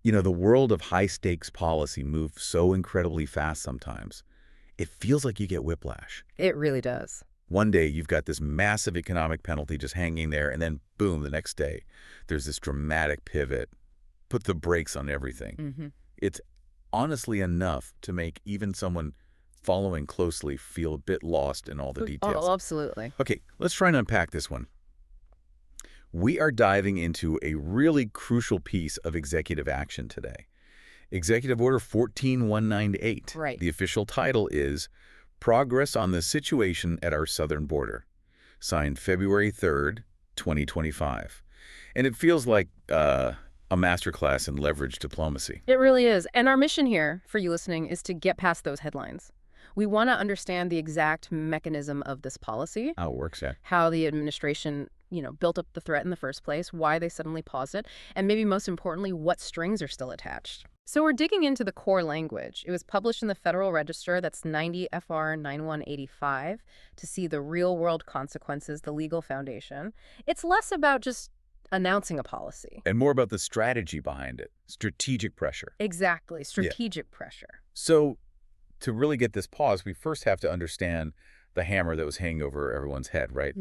You know, the world of high-stakes policy moves so incredibly fast sometimes. It feels like you get whiplash. It really does. One day, you've got this massive economic penalty just hanging there, and then, boom, the next day, there's this dramatic pivot. Put the brakes on everything. It's honestly enough to make even someone following closely feel a bit lost in all the details. Oh, absolutely. Okay, let's try and unpack this one. We are diving into a really crucial piece of executive action today. Executive Order 14198. Right. The official title is Progress on the Situation at Our Southern Border, signed February 3rd, 2025. And it feels like a masterclass in leverage diplomacy. It really is. And our mission here, for you listening, is to get past those headlines. We want to understand the exact mechanism of this policy. How it works, yeah. How the administration, built up the threat in the first place, why they suddenly paused it, and maybe most importantly, what strings are still attached. So we're digging into the core language. It was published in the Federal Register, that's 90 FR 9185, to see the real-world consequences, the legal foundation. It's less about just announcing a policy. And more about the strategy behind it, strategic pressure. Exactly, strategic pressure. So to really get this pause, we first have to understand the hammer that was hanging over everyone's head, right?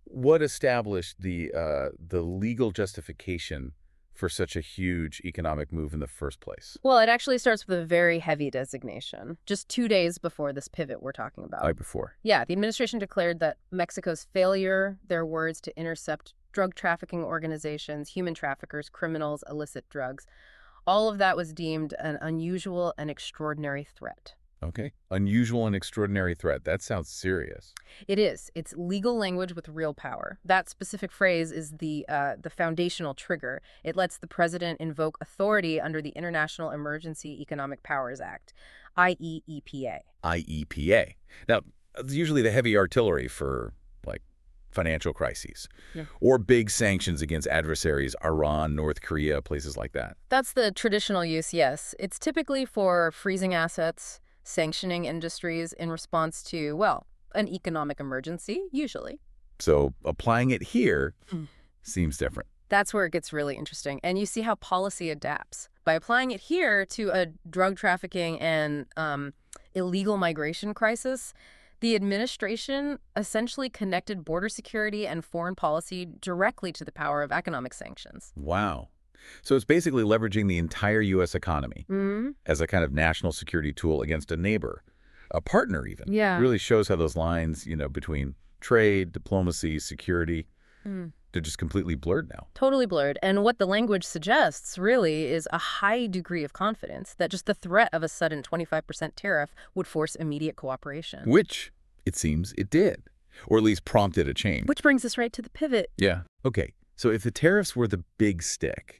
What established the legal justification for such a huge economic move in the first place? Well, it actually starts with a very heavy designation, just 2 days before this pivot we're talking about. Right before. Yeah, the administration declared that Mexico's failure, their words, to intercept drug trafficking organizations, human traffickers, criminals, illicit drugs, all of that was deemed an unusual and extraordinary threat. Okay. Unusual and extraordinary threat. That sounds serious. It is. It's legal language with real power. That specific phrase is the foundational trigger. It lets the president invoke authority under the International Emergency Economic Powers Act, IEEPA. IEPA. Now, it's usually the heavy artillery for, like, financial crises. Or big sanctions against adversaries, Iran, North Korea, places like that. That's the traditional use, yes. It's typically for freezing assets, sanctioning industries in response to, well, an economic emergency, usually. So applying it here seems different. That's where it gets really interesting. And you see how policy adapts. By applying it here to a drug trafficking and illegal migration crisis, the administration essentially connected border security and foreign policy directly to the power of economic sanctions. Wow. So it's basically leveraging the entire U.S. economy as a kind of national security tool against a neighbor, a partner even. Yeah. It really shows how those lines, between trade, diplomacy, security, they're just completely blurred now. Totally blurred. And what the language suggests, really, is a high degree of confidence that just the threat of a sudden 25% tariff would force immediate cooperation. Which, it seems, it did, or at least prompted a change. Which brings us right to the pivot. Yeah. Okay. So if the tariffs were the big stick,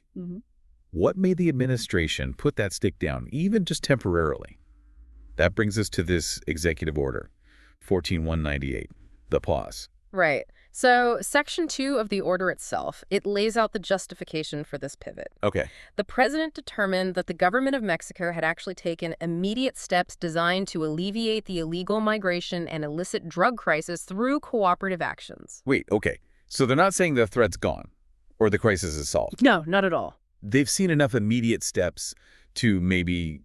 what made the administration put that stick down, even just temporarily? That brings us to this executive order, 14198, the pause. Right. So Section 2 of the order itself, it lays out the justification for this pivot. Okay. The president determined that the government of Mexico had actually taken immediate steps designed to alleviate the illegal migration and illicit drug crisis through cooperative actions. Wait, okay. So they're not saying the threat's gone or the crisis is solved. No, not at all. They've seen enough immediate steps to maybe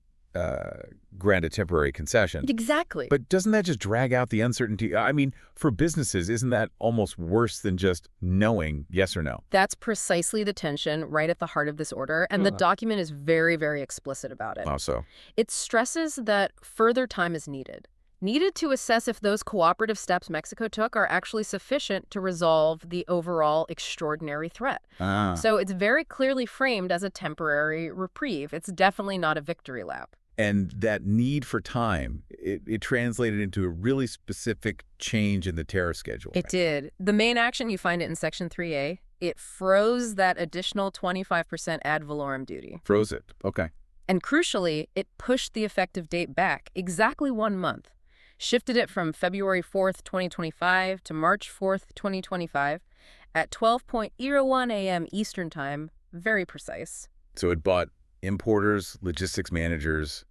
grant a temporary concession. Exactly. But doesn't that just drag out the uncertainty? I mean, for businesses, isn't that almost worse than just knowing yes or no? That's precisely the tension right at the heart of this order, and the document is very, very explicit about it. How so? It stresses that further time is needed to assess if those cooperative steps Mexico took are actually sufficient to resolve the overall extraordinary threat. So it's very clearly framed as a temporary reprieve. It's definitely not a victory lap. And that need for time, it translated into a really specific change in the tariff schedule. It did. The main action, you find it in Section 3A. It froze that additional 25% ad valorem duty. Froze it. Okay. And crucially, it pushed the effective date back exactly 1 month. Shifted it from February 4th, 2025 to March 4th, 2025 at 12:01 a.m. Eastern Time. Very precise. So it bought importers, logistics managers,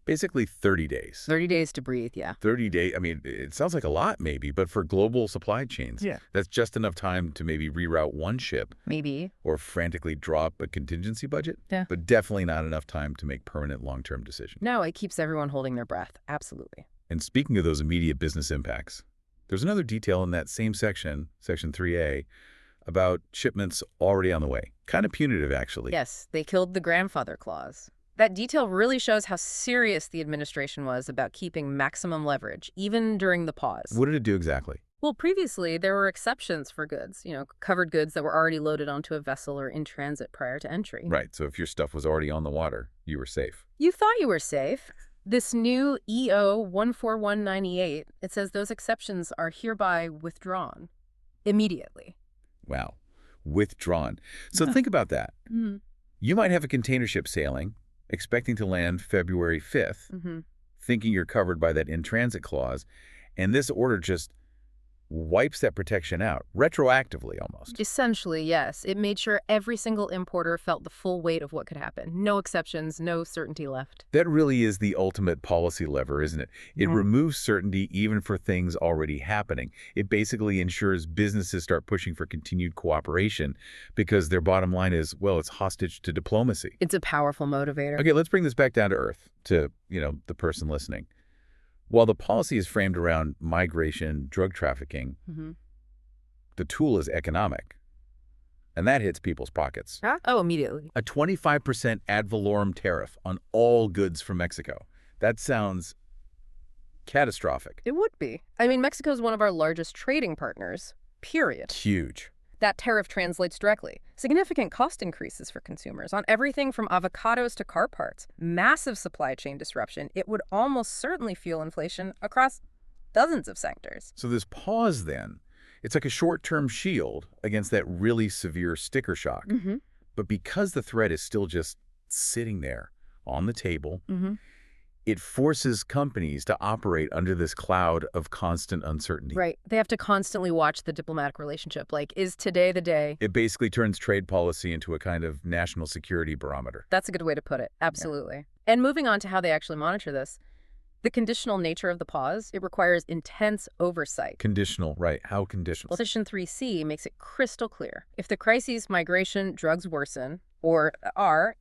Basically 30 days. 30 days to breathe, yeah. 30 days, I mean, it sounds like a lot maybe, but for global supply chains, that's just enough time to maybe reroute one ship. Maybe. Or frantically drop a contingency budget. Yeah. But definitely not enough time to make permanent long-term decisions. No, it keeps everyone holding their breath. Absolutely. And speaking of those immediate business impacts, there's another detail in that same section, Section 3A, about shipments already on the way. Kind of punitive, actually. Yes, they killed the grandfather clause. That detail really shows how serious the administration was about keeping maximum leverage, even during the pause. What did it do exactly? Well, previously, there were exceptions for goods, covered goods that were already loaded onto a vessel or in transit prior to entry. Right, so if your stuff was already on the water, you were safe. You thought you were safe. This new EO 14198, it says those exceptions are hereby withdrawn immediately. Wow, withdrawn. So think about that. You might have a container ship sailing, expecting to land February 5th, thinking you're covered by that in-transit clause, and this order just wipes that protection out, retroactively almost. Essentially, yes. It made sure every single importer felt the full weight of what could happen. No exceptions, no certainty left. That really is the ultimate policy lever, isn't it? It removes certainty even for things already happening. It basically ensures businesses start pushing for continued cooperation because their bottom line is, well, it's hostage to diplomacy. It's a powerful motivator. Okay, let's bring this back down to earth, to, the person listening. While the policy is framed around migration, drug trafficking, the tool is economic. And that hits people's pockets. Oh, immediately. A 25% ad valorem tariff on all goods from Mexico. That sounds catastrophic. It would be. I mean, Mexico is one of our largest trading partners, period. Huge. That tariff translates directly. Significant cost increases for consumers on everything from avocados to car parts. Massive supply chain disruption. It would almost certainly fuel inflation across dozens of sectors. So this pause then, it's like a short-term shield against that really severe sticker shock. But because the threat is still just sitting there on the table, it forces companies to operate under this cloud of constant uncertainty. Right. They have to constantly watch the diplomatic relationship. Like, is today the day? It basically turns trade policy into a kind of national security barometer. That's a good way to put it. Absolutely. Yeah. And moving on to how they actually monitor this, the conditional nature of the pause, it requires intense oversight. Conditional, right. How conditional? Well, Section 3C makes it crystal clear. If the crises, migration, drugs worsen, or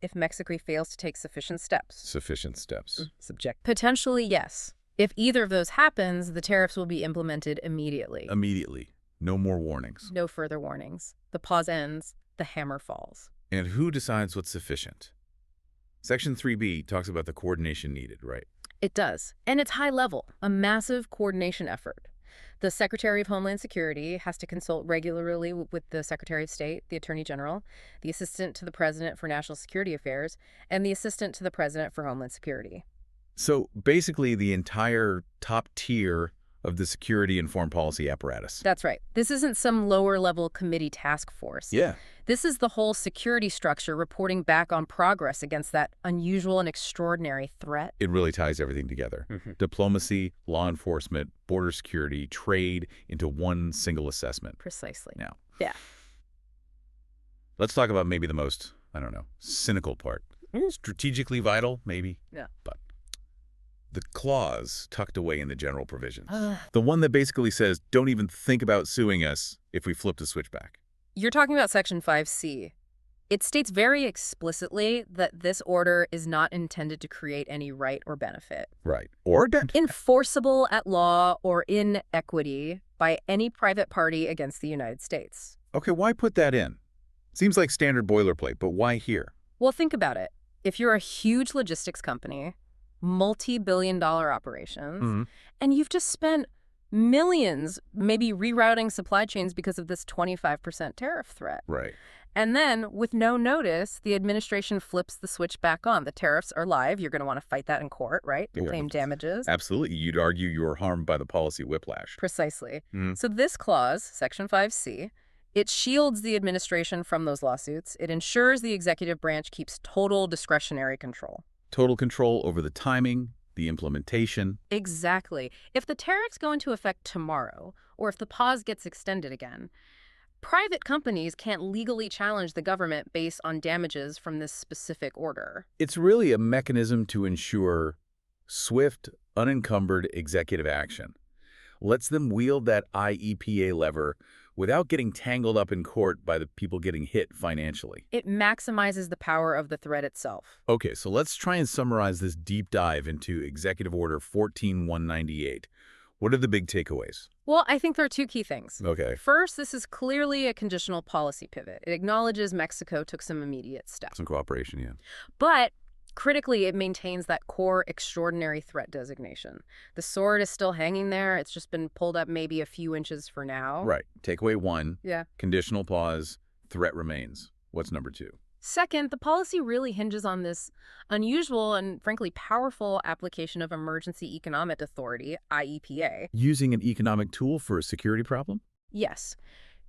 if Mexico fails to take sufficient steps. Sufficient steps. Subject. Potentially, yes. If either of those happens, the tariffs will be implemented immediately. Immediately. No more warnings. No further warnings. The pause ends. The hammer falls. And who decides what's sufficient? Section 3B talks about the coordination needed, right? It does. And it's high level, a massive coordination effort. The Secretary of Homeland Security has to consult regularly with the Secretary of State, the Attorney General, the Assistant to the President for National Security Affairs, and the Assistant to the President for Homeland Security. So basically the entire top tier of the security and foreign policy apparatus. That's right. This isn't some lower-level committee task force. Yeah. This is the whole security structure reporting back on progress against that unusual and extraordinary threat. It really ties everything together. Diplomacy, law enforcement, border security, trade into one single assessment. Precisely. Now. Yeah. Let's talk about maybe the most, cynical part. Strategically vital, maybe. Yeah. But the clause tucked away in the general provisions. The one that basically says, don't even think about suing us if we flip the switch back. You're talking about Section 5C. It states very explicitly that this order is not intended to create any right or benefit. Right. Or enforceable at law or in equity by any private party against the United States. Okay, why put that in? Seems like standard boilerplate, but why here? Well, think about it. If you're a huge logistics company, multi-billion-dollar operations, and you've just spent millions maybe rerouting supply chains because of this 25% tariff threat. Right. And then, with no notice, the administration flips the switch back on. The tariffs are live. You're going to want to fight that in court, right? Claim damages. Absolutely. You'd argue you were harmed by the policy whiplash. Precisely. So this clause, Section 5C, it shields the administration from those lawsuits. It ensures the executive branch keeps total discretionary control. Total control over the timing, the implementation. Exactly. If the tariffs go into effect tomorrow, or if the pause gets extended again, private companies can't legally challenge the government based on damages from this specific order. It's really a mechanism to ensure Swift, unencumbered executive action lets them wield that IEPA lever without getting tangled up in court by the people getting hit financially. It maximizes the power of the threat itself. Okay, so let's try and summarize this deep dive into Executive Order 14198. What are the big takeaways? Well, I think there are two key things. Okay. First, this is clearly a conditional policy pivot. It acknowledges Mexico took some immediate steps. Some cooperation, yeah. But critically, it maintains that core extraordinary threat designation. The sword is still hanging there. It's just been pulled up maybe a few inches for now. Right. Takeaway 1, Yeah. conditional pause, threat remains. What's number 2? Second, the policy really hinges on this unusual and, frankly, powerful application of emergency economic authority, IEPA. Using an economic tool for a security problem? Yes,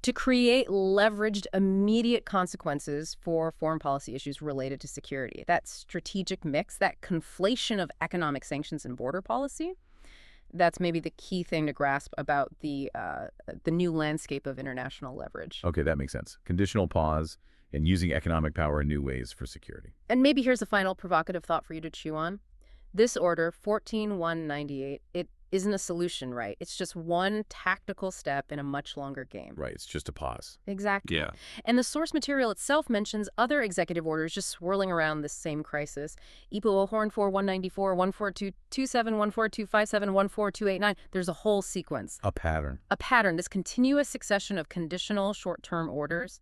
to create leveraged immediate consequences for foreign policy issues related to security. That strategic mix, that conflation of economic sanctions and border policy, that's maybe the key thing to grasp about the new landscape of international leverage. Okay, that makes sense. Conditional pause and using economic power in new ways for security. And maybe here's a final provocative thought for you to chew on. This order, 14198, it isn't a solution, right? It's just one tactical step in a much longer game. Right, it's just a pause. Exactly. Yeah. And the source material itself mentions other executive orders just swirling around this same crisis. IEEPA Horn 4194, 14227, 14257, 14289. There's a whole sequence. A pattern. A pattern, this continuous succession of conditional short-term orders.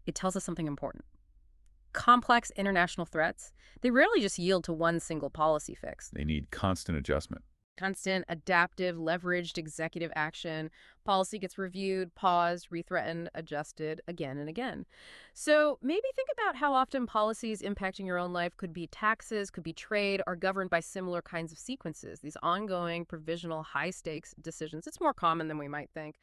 It tells us something important. Complex international threats, they rarely just yield to one single policy fix. They need constant adjustment. Constant, adaptive, leveraged executive action. Policy gets reviewed, paused, rethreatened, adjusted again and again. So maybe think about how often policies impacting your own life could be taxes, could be trade, are governed by similar kinds of sequences, these ongoing, provisional, high-stakes decisions. It's more common than we might think.